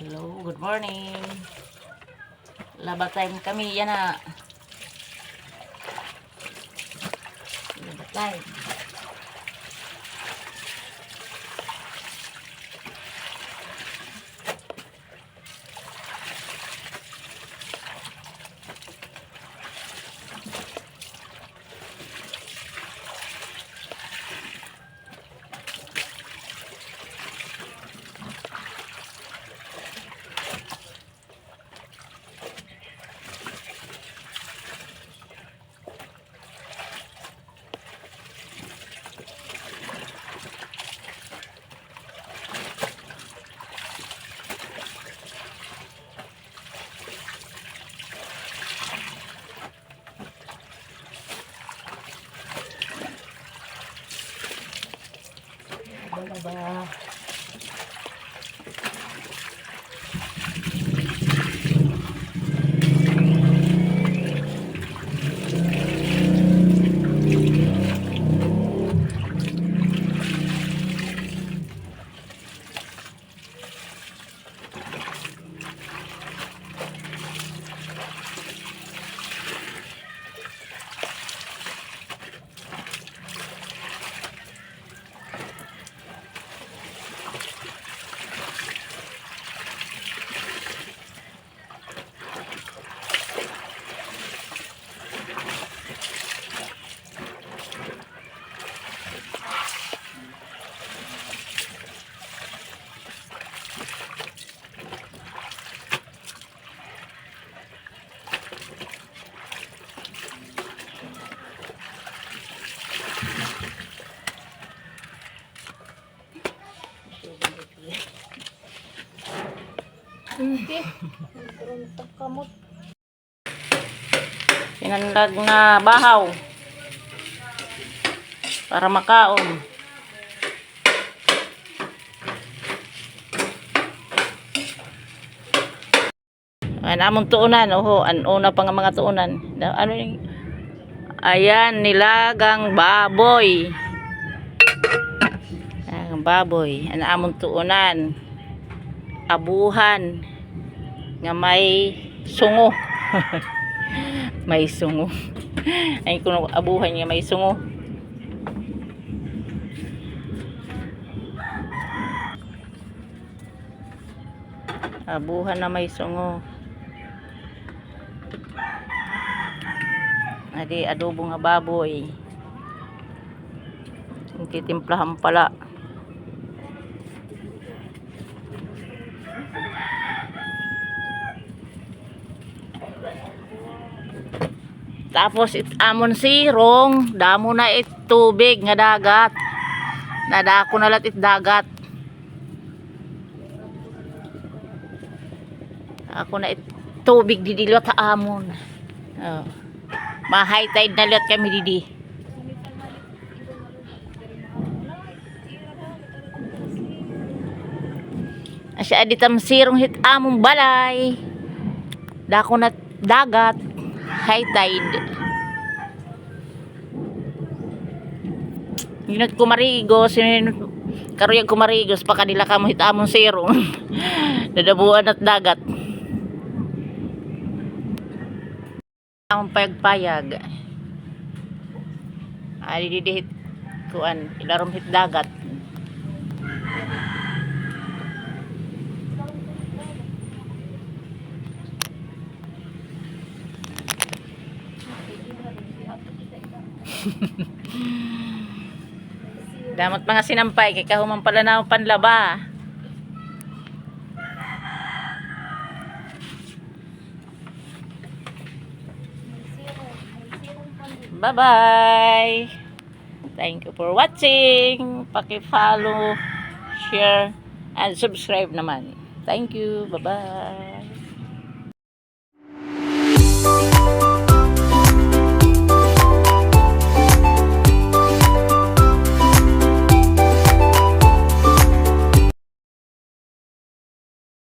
Hello, good morning. Laba time kami, yan na. Laba time. Laba. Pinanlag na bahaw para makaon. Among tuunan, oho, una pa nga mga tuunan. Ano yung ayan, nilagang baboy. Ang baboy, among tuunan. Abuhan nga may sungo. May sungo. Ay kuno abuhan nga may sungo. Abuhan na may sungo. Adi adobo nga baboy. Titimplahan pala. Tapos amon sirong, damo na tubig nga dagat. Nadako na lat dagat. Ako na tubig di dilot sa amon. Oh. Ma-high tide na lot kami didi. Asya aditam sirong hit among balay. Dako na dagat. High tide. Ginat kumarigos, karuyag kumarigos pa kanila kamo hit among sirong. Dadabuan at dagat. Ang payag-payag. Ali didihit kuan ilarom hit dagat. Damat mga sinampay kay kahuman pala na panlaba. Bye-bye. Thank you for watching. Paki-follow, share, and subscribe naman. Thank you. Bye-bye.